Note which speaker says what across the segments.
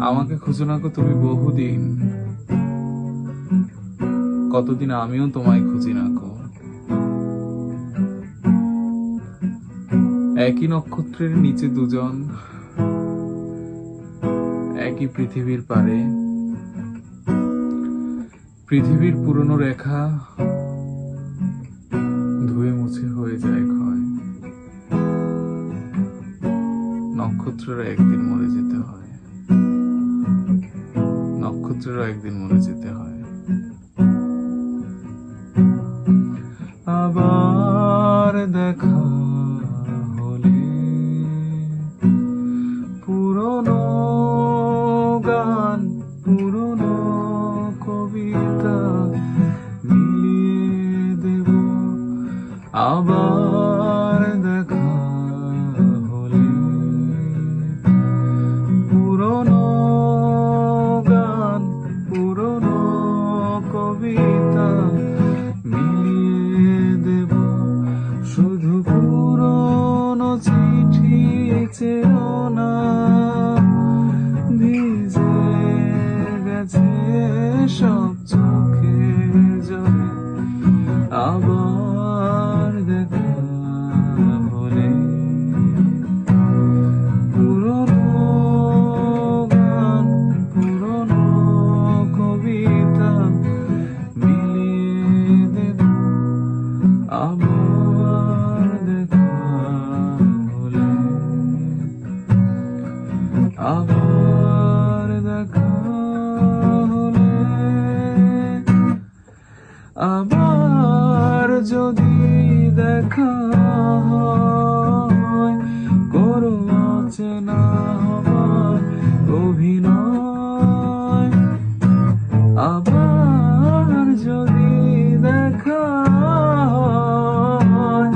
Speaker 1: আমাকে খুঁজো না গো তুমি বহুদিন, কতদিন আমিও তোমায় খুঁজি না গো। একই নক্ষত্রের নিচে দুজন, একই পৃথিবীর পারে। পৃথিবীর পুরনো রেখা ধুয়ে মুছে হয়ে যায় ক্ষয়। নক্ষত্রেরও একদিন মরে যেতে হয়, নক্ষত্রেরও একদিন মরে যেতে হয়। আবার দেখা হলে পুরনো গান, পুরনো কবিতা মিলিয়ে দেব। আবার দেখা হলে পুরনো গান, পুরনো কবিতা মিলিয়ে দেব। শুধু পুরনো চিঠি চেও না, ভিজে গেছে সব চোখে জলে। আবার দেখা হলে পুরনো গান, পুরনো কবিতা মিলিয়ে দেব। আবার দেখা হলে, আবার দেখা হলে, আবার যদি দেখা হয়, করো অচেনা হবার অভিনয়। আবার যদি দেখা হয়,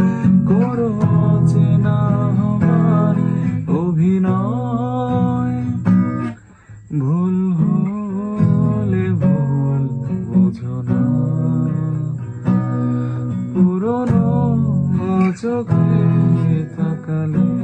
Speaker 1: করো অচেনা হবার অভিনয়। ভুল হলে ভুল বুঝো না, পুরনো চোখে তাকালে